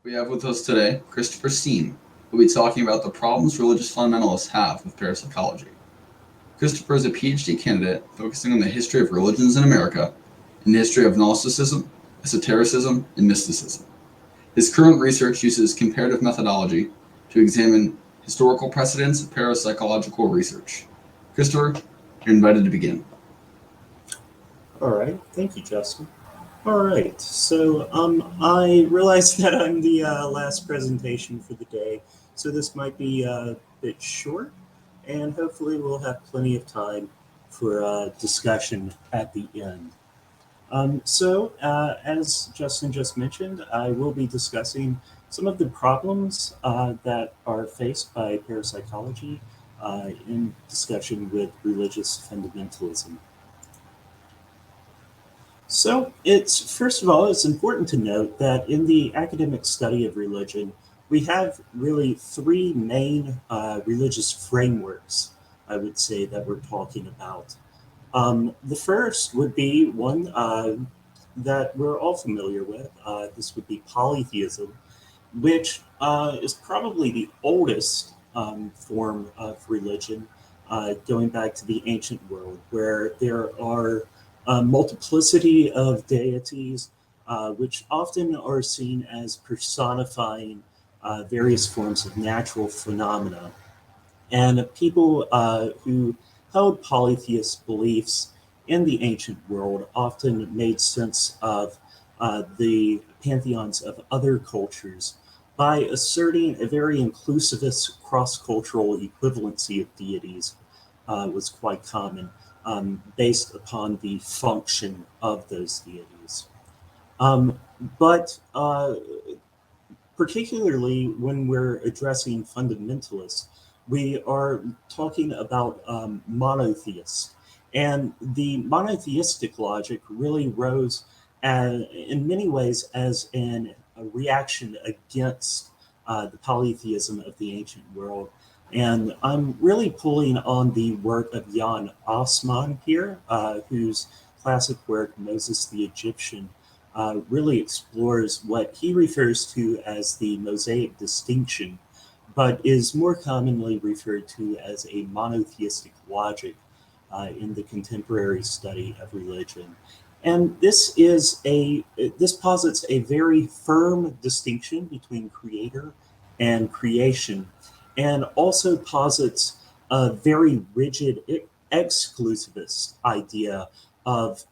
We have with us today Christopher Senn, who will be talking about the problems religious fundamentalists have with parapsychology. Christopher is a PhD candidate focusing on the history of religions in America and the history of Gnosticism, Esotericism, and Mysticism. His current research uses comparative methodology to examine historical precedents of parapsychological research. Christopher, you're invited to begin. All right, thank you, Justin. All right, so I realize that I'm the last presentation for the day, so this might be a bit short, and hopefully we'll have plenty of time for discussion at the end. As Justin just mentioned, I will be discussing some of the problems that are faced by parapsychology in discussion with religious fundamentalism. So it's first of all, it's important to note that in the academic study of religion, we have really three main religious frameworks, I would say, that we're talking about. The first would be one that we're all familiar with. This would be polytheism, which is probably the oldest form of religion, going back to the ancient world, where there are a multiplicity of deities, which often are seen as personifying various forms of natural phenomena. And people who held polytheist beliefs in the ancient world often made sense of the pantheons of other cultures by asserting a very inclusivist cross-cultural equivalency of deities was quite common, based upon the function of those deities. Um, but particularly when we're addressing fundamentalists, we are talking about monotheists. And the monotheistic logic really rose in many ways as a reaction against the polytheism of the ancient world. And I'm really pulling on the work of Jan Assmann here, whose classic work, Moses the Egyptian, really explores what he refers to as the Mosaic distinction, but is more commonly referred to as a monotheistic logic in the contemporary study of religion. And this posits a very firm distinction between creator and creation, and also posits a very rigid exclusivist idea of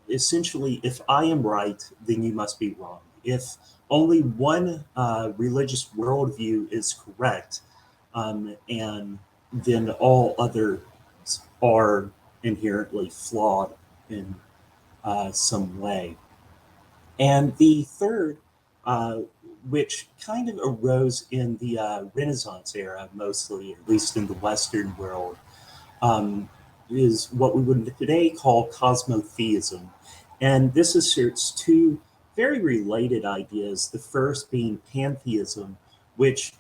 essentially, if I am right, then you must be wrong. If only one religious worldview is correct, and then all others are inherently flawed in some way. And the third, uh, which kind of arose in the Renaissance era, mostly, at least in the Western world, um, is what we would today call cosmotheism. And this asserts two very related ideas. The first being pantheism, which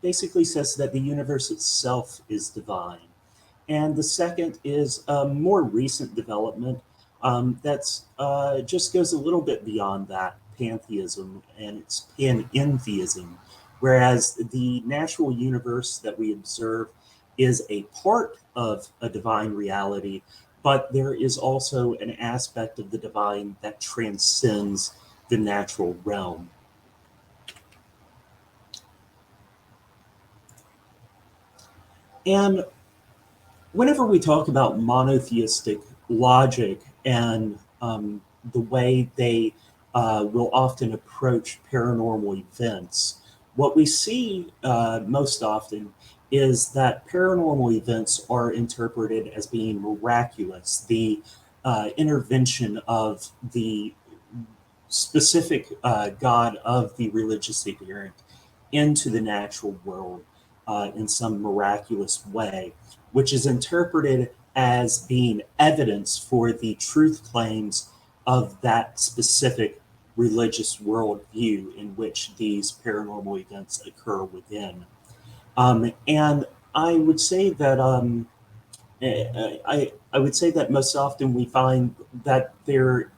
basically says that the universe itself is divine. And the second is a more recent development that's just goes a little bit beyond that pantheism, and it's panentheism, whereas the natural universe that we observe is a part of a divine reality, but there is also an aspect of the divine that transcends the natural realm. And whenever we talk about monotheistic logic and the way they will often approach paranormal events, what we see most often is that paranormal events are interpreted as being miraculous, the intervention of the specific God of the religious adherent into the natural world in some miraculous way, which is interpreted as being evidence for the truth claims of that specific religious worldview in which these paranormal events occur within. And I would say that I would say that most often we find that there,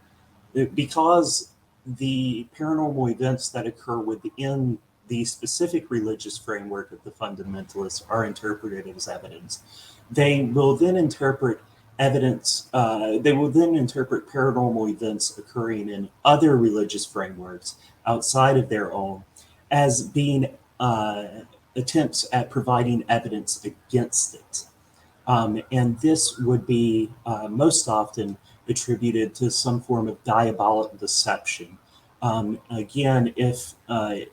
because the paranormal events that occur within the specific religious framework of the fundamentalists are interpreted as evidence. They will then interpret evidence, they will then interpret paranormal events occurring in other religious frameworks outside of their own as being attempts at providing evidence against it. And this would be most often attributed to some form of diabolic deception. Again, if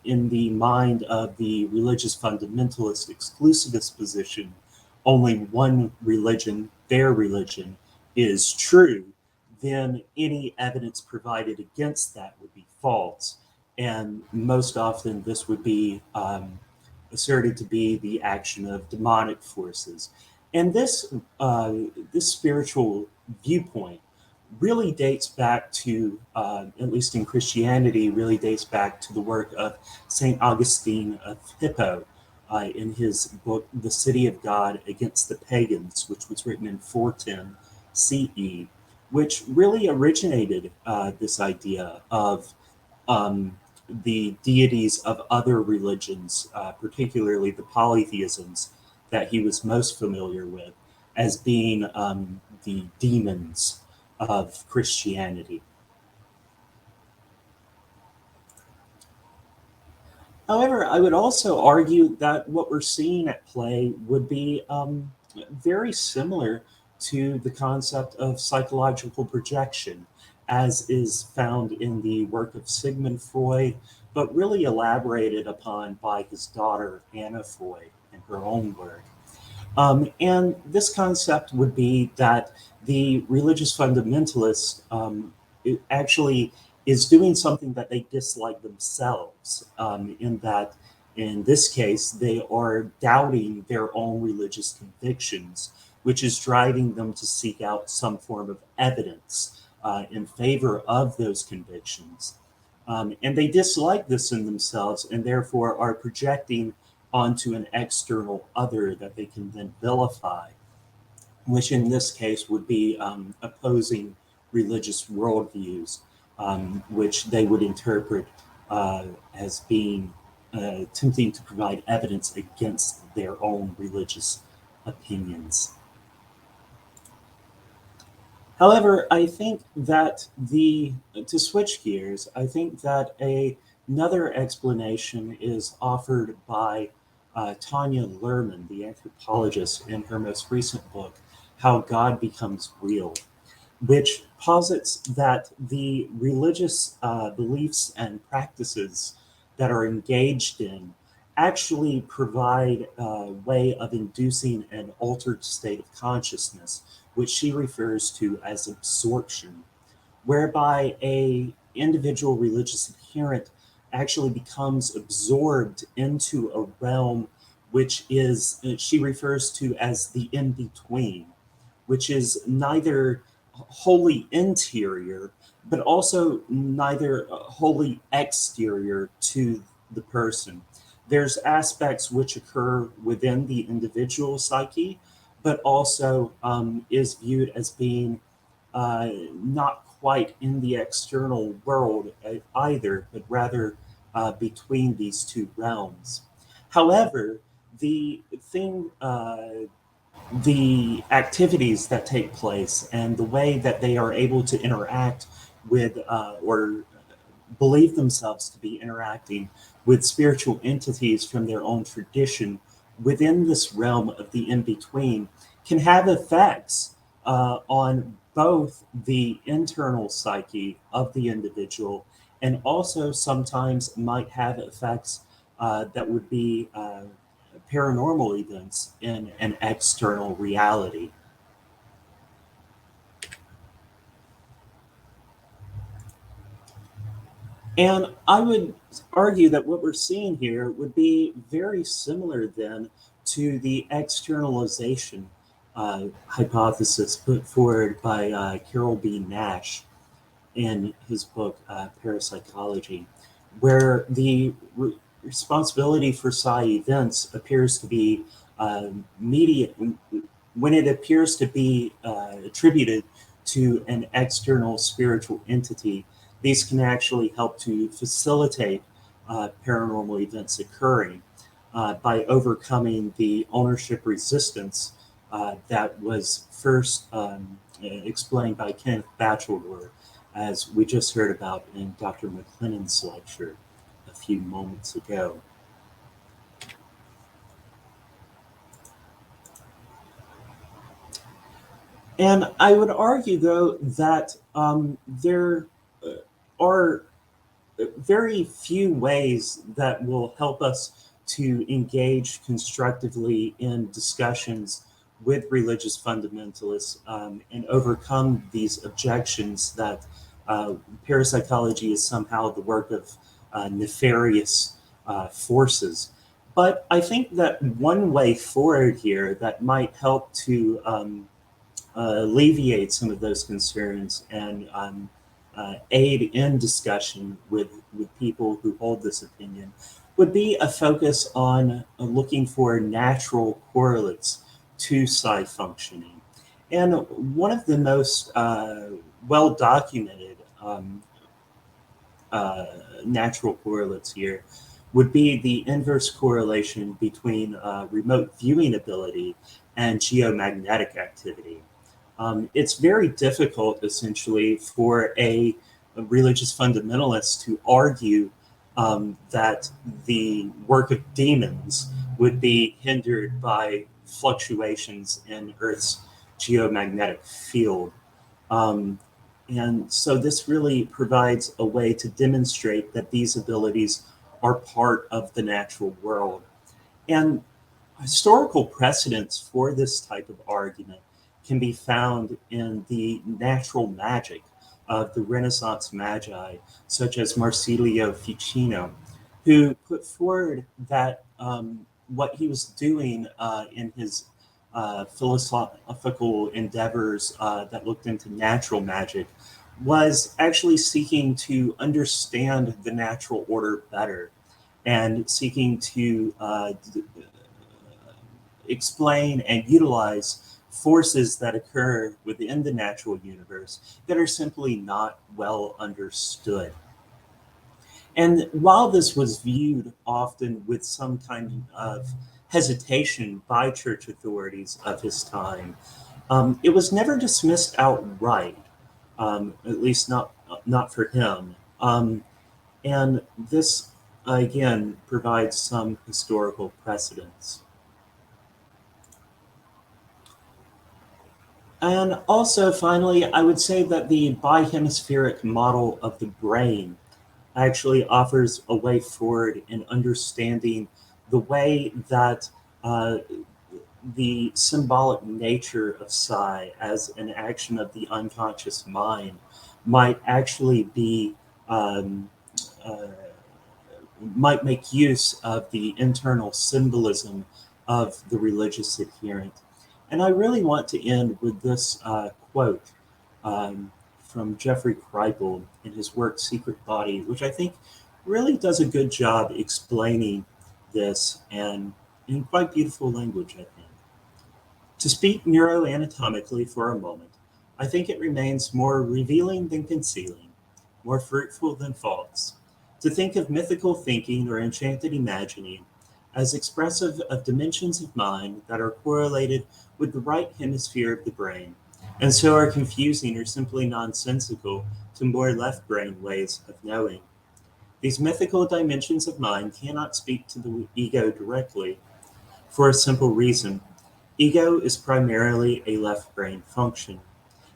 in the mind of the religious fundamentalist exclusivist position, only one religion, their religion, is true, then any evidence provided against that would be false. And most often, this would be asserted to be the action of demonic forces. And this spiritual viewpoint really dates back to, at least in Christianity, really dates back to the work of Saint Augustine of Hippo in his book *The City of God Against the Pagans*, which was written in 410 CE, which really originated this idea of the deities of other religions, particularly the polytheisms that he was most familiar with, as being the demons of Christianity. However, I would also argue that what we're seeing at play would be very similar to the concept of psychological projection, as is found in the work of Sigmund Freud, but really elaborated upon by his daughter Anna Freud in her own work. And this concept would be that the religious fundamentalist it actually is doing something that they dislike themselves, in that, in this case, they are doubting their own religious convictions, which is driving them to seek out some form of evidence in favor of those convictions. And they dislike this in themselves and therefore are projecting onto an external other that they can then vilify, which in this case would be opposing religious worldviews, which they would interpret as being attempting to provide evidence against their own religious opinions. However, I think that to switch gears, I think that another explanation is offered by Tanya Luhrmann, the anthropologist, in her most recent book, How God Becomes Real, which posits that the religious beliefs and practices that are engaged in actually provide a way of inducing an altered state of consciousness, which she refers to as absorption, whereby a individual religious adherent actually becomes absorbed into a realm which is she refers to as the in-between, which is neither wholly interior but also neither wholly exterior to the person. There's aspects which occur within the individual psyche, but also is viewed as being not quite in the external world either, but rather between these two realms. However, the thing, the activities that take place and the way that they are able to interact with or believe themselves to be interacting with spiritual entities from their own tradition within this realm of the in between can have effects on both the internal psyche of the individual and also sometimes might have effects that would be paranormal events in an external reality. And I would argue that what we're seeing here would be very similar then to the externalization hypothesis put forward by Carol B. Nash in his book Parapsychology, where the responsibility for psi events appears to be mediate when it appears to be attributed to an external spiritual entity. these can actually help to facilitate paranormal events occurring by overcoming the ownership resistance that was first explained by Kenneth Batchelor, as we just heard about in Dr. McLennan's lecture a few moments ago. And I would argue, though, that there are very few ways that will help us to engage constructively in discussions with religious fundamentalists and overcome these objections that parapsychology is somehow the work of nefarious forces. But I think that one way forward here that might help to alleviate some of those concerns and aid in discussion with people who hold this opinion would be a focus on looking for natural correlates to psi functioning. And one of the most well documented natural correlates here would be the inverse correlation between remote viewing ability and geomagnetic activity. It's very difficult, essentially, for a religious fundamentalist to argue that the work of demons would be hindered by fluctuations in Earth's geomagnetic field. And so this really provides a way to demonstrate that these abilities are part of the natural world. And historical precedents for this type of argument can be found in the natural magic of the Renaissance magi, such as Marsilio Ficino, who put forward that what he was doing in his philosophical endeavors that looked into natural magic was actually seeking to understand the natural order better and seeking to explain and utilize forces that occur within the natural universe that are simply not well understood. And while this was viewed often with some kind of hesitation by church authorities of his time, it was never dismissed outright, at least not for him. And this, again, provides some historical precedents. And also, finally, I would say that the bi-hemispheric model of the brain actually offers a way forward in understanding the way that the symbolic nature of psi as an action of the unconscious mind might actually be might make use of the internal symbolism of the religious adherent. And I really want to end with this quote from Jeffrey Kripal in his work Secret Body, which I think really does a good job explaining this and in quite beautiful language, I think. To speak neuroanatomically for a moment, I think it remains more revealing than concealing, more fruitful than false, to think of mythical thinking or enchanted imagining as expressive of dimensions of mind that are correlated with the right hemisphere of the brain, and so are confusing or simply nonsensical to more left brain ways of knowing. These mythical dimensions of mind cannot speak to the ego directly, for a simple reason. Ego is primarily a left brain function.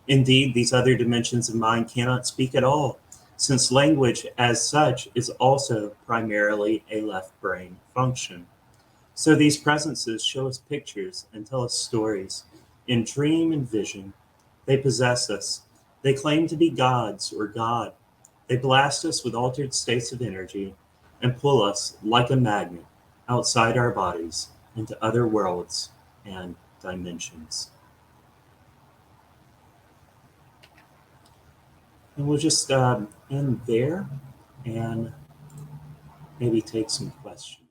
Indeed, these other dimensions of mind cannot speak at all, since language as such is also primarily a left brain function. So these presences show us pictures and tell us stories. In dream and vision, they possess us. They claim to be gods or God. They blast us with altered states of energy and pull us like a magnet outside our bodies into other worlds and dimensions. And we'll just end there and maybe take some questions.